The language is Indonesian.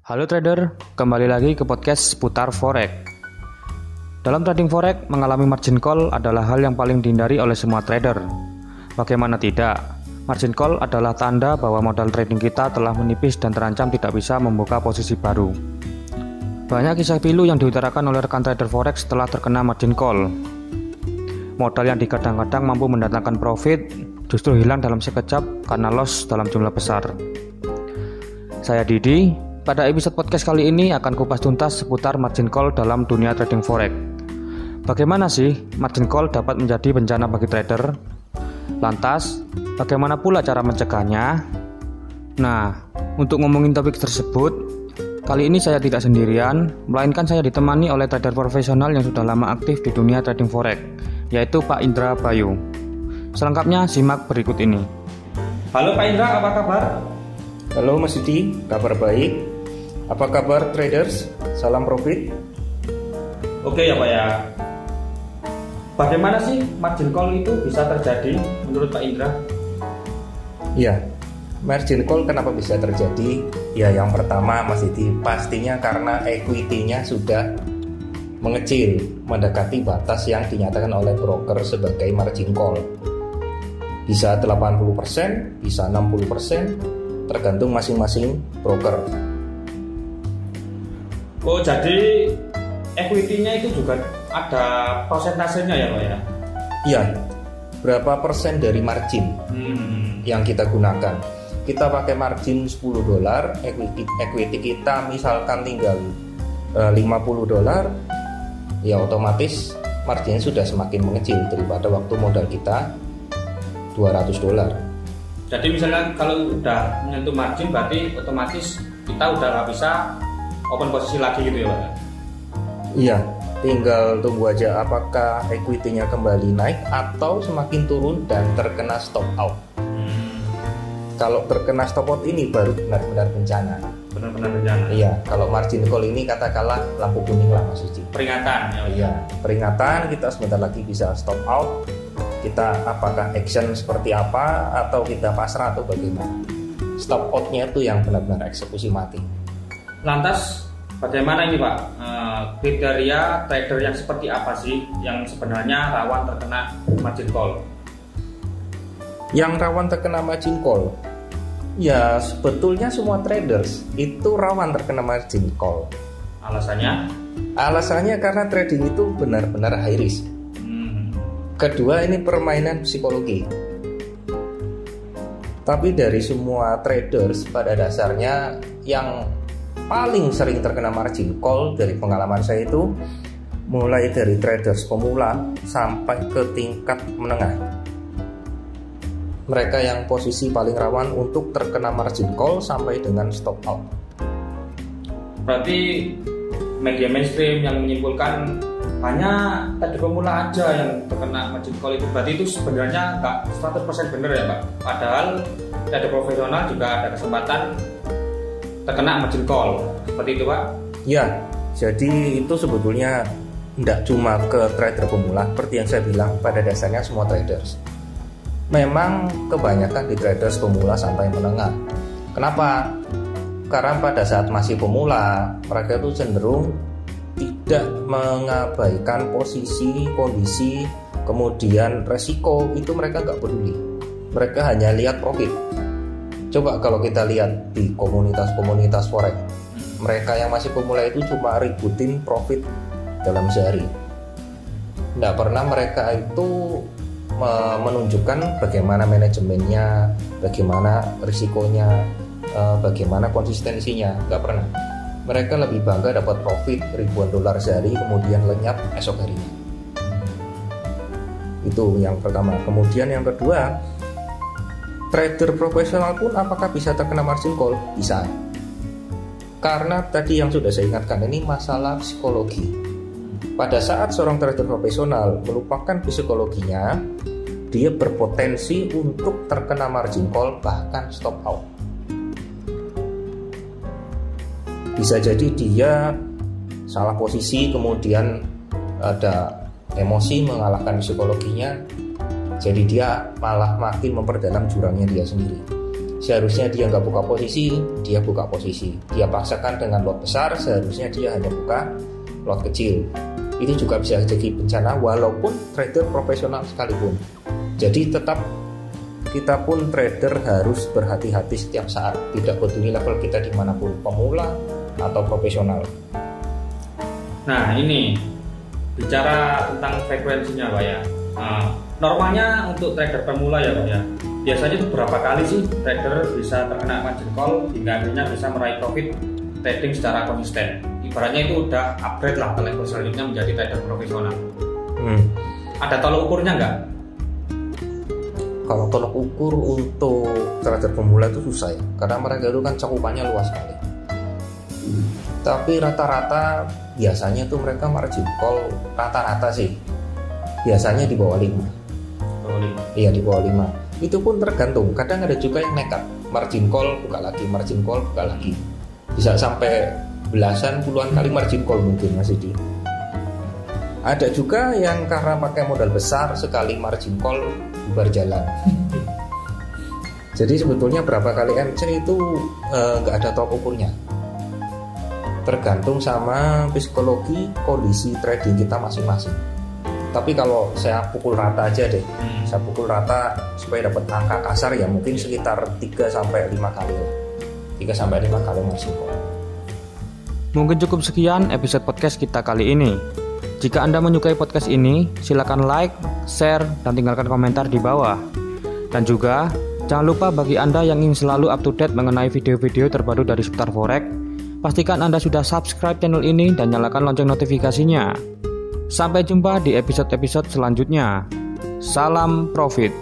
Halo trader, kembali lagi ke podcast seputar forex. Dalam trading forex, mengalami margin call adalah hal yang paling dihindari oleh semua trader. Bagaimana tidak? Margin call adalah tanda bahwa modal trading kita telah menipis dan terancam tidak bisa membuka posisi baru. Banyak kisah pilu yang diutarakan oleh rekan trader forex setelah terkena margin call. Modal yang kadang-kadang mampu mendatangkan profit justru hilang dalam sekejap karena loss dalam jumlah besar. Saya Didi, pada episode podcast kali ini akan kupas tuntas seputar margin call dalam dunia trading forex. Bagaimana sih margin call dapat menjadi bencana bagi trader? Lantas, bagaimana pula cara mencegahnya? Nah, untuk ngomongin topik tersebut, kali ini saya tidak sendirian, melainkan saya ditemani oleh trader profesional yang sudah lama aktif di dunia trading forex, yaitu Pak Indra Bayu. Selengkapnya simak berikut ini. Halo Pak Indra, apa kabar? Halo Mas Didi, kabar baik. Apa kabar traders? Salam profit. Oke ya Pak ya. Bagaimana sih margin call itu bisa terjadi menurut Pak Indra? Ya, margin call kenapa bisa terjadi? Ya, yang pertama Mas Didi, pastinya karena equity-nya sudah mengecil, mendekati batas yang dinyatakan oleh broker sebagai margin call. Bisa 80%, bisa 60%, tergantung masing-masing broker. Oh, jadi equity-nya itu juga ada persentasenya ya Pak ya? Iya, berapa persen dari margin yang kita gunakan. Kita pakai margin $10, equity kita misalkan tinggal $50, ya otomatis marginnya sudah semakin mengecil daripada waktu modal kita $200. Jadi misalnya kalau udah menyentuh margin berarti otomatis kita udah nggak bisa open posisi lagi gitu ya Pak? Iya, tinggal tunggu aja apakah equity-nya kembali naik atau semakin turun dan terkena stop out. Kalau terkena stop out ini baru benar-benar bencana. Benar-benar bencana. Iya, kalau margin call ini katakanlah lampu kuning lah Mas Uci. Peringatan ya. Iya, peringatan kita sebentar lagi bisa stop out. Kita apakah action seperti apa atau kita pasrah atau bagaimana. Stop out-nya itu yang benar-benar eksekusi mati. Lantas bagaimana ini Pak, kriteria trader yang seperti apa sih yang sebenarnya rawan terkena margin call? Yang rawan terkena margin call, ya sebetulnya semua traders itu rawan terkena margin call. Alasannya? Alasannya karena trading itu benar-benar high risk. Kedua, ini permainan psikologi. Tapi dari semua traders pada dasarnya yang paling sering terkena margin call dari pengalaman saya itu mulai dari traders pemula sampai ke tingkat menengah. Mereka yang posisi paling rawan untuk terkena margin call sampai dengan stop out. Berarti media mainstream yang menyimpulkan hanya trader pemula aja yang terkena margin call itu, berarti itu sebenarnya nggak 100% benar ya Pak? Padahal trader profesional juga ada kesempatan terkena margin call, seperti itu Pak? Ya, jadi itu sebetulnya tidak cuma ke trader pemula, seperti yang saya bilang pada dasarnya semua traders. Memang kebanyakan di traders pemula sampai menengah. Kenapa? Karena pada saat masih pemula, mereka itu cenderung tidak mengabaikan posisi, kondisi, kemudian resiko, itu mereka nggak peduli. Mereka hanya lihat profit. Coba kalau kita lihat di komunitas-komunitas forex, mereka yang masih pemula itu cuma ributin profit dalam sehari. Nggak pernah mereka itu menunjukkan bagaimana manajemennya, bagaimana risikonya, bagaimana konsistensinya, nggak pernah. Mereka lebih bangga dapat profit ribuan dolar sehari kemudian lenyap esok harinya. Itu yang pertama. Kemudian yang kedua, trader profesional pun apakah bisa terkena margin call? Bisa. Karena tadi yang sudah saya ingatkan, ini masalah psikologi. Pada saat seorang trader profesional melupakan psikologinya, dia berpotensi untuk terkena margin call bahkan stop out. Bisa jadi dia salah posisi, kemudian ada emosi mengalahkan psikologinya, jadi dia malah makin memperdalam jurangnya dia sendiri. seharusnya dia nggak buka posisi, dia buka posisi. Dia paksakan dengan lot besar, seharusnya dia hanya buka lot kecil. Itu juga bisa jadi bencana walaupun trader profesional sekalipun. Jadi tetap kita pun trader harus berhati-hati setiap saat, tidak peduli level kita dimanapun, pemula atau profesional. Nah ini bicara tentang frekuensinya Pak ya. Normalnya untuk trader pemula ya Pak ya, biasanya itu berapa kali sih trader bisa terkena margin call hingga akhirnya bisa meraih profit trading secara konsisten? Ibaratnya itu udah upgrade lah ke level selanjutnya menjadi trader profesional. Ada tolok ukurnya nggak? Kalau tolok ukur untuk trader pemula itu susah ya, karena mereka itu kan cakupannya luas sekali. Tapi rata-rata biasanya tuh mereka margin call rata-rata sih biasanya di bawah 5. Iya, di bawah 5. Itu pun tergantung, kadang ada juga yang nekat margin call buka lagi, margin call buka lagi, bisa sampai belasan puluhan kali margin call mungkin Mas Didi. Ada juga yang karena pakai modal besar, sekali margin call bubar jalan. Jadi sebetulnya berapa kali MC itu nggak ada tolak ukurnya, tergantung sama psikologi kondisi trading kita masing-masing. Tapi kalau saya pukul rata aja deh, saya pukul rata supaya dapat angka kasar ya mungkin sekitar 3-5 kali lah. 3-5 kali margin call. Mungkin cukup sekian episode podcast kita kali ini. Jika Anda menyukai podcast ini, silakan like, share, dan tinggalkan komentar di bawah. Dan juga, jangan lupa bagi Anda yang ingin selalu up to date mengenai video-video terbaru dari seputar forex, pastikan Anda sudah subscribe channel ini dan nyalakan lonceng notifikasinya. Sampai jumpa di episode-episode selanjutnya. Salam profit.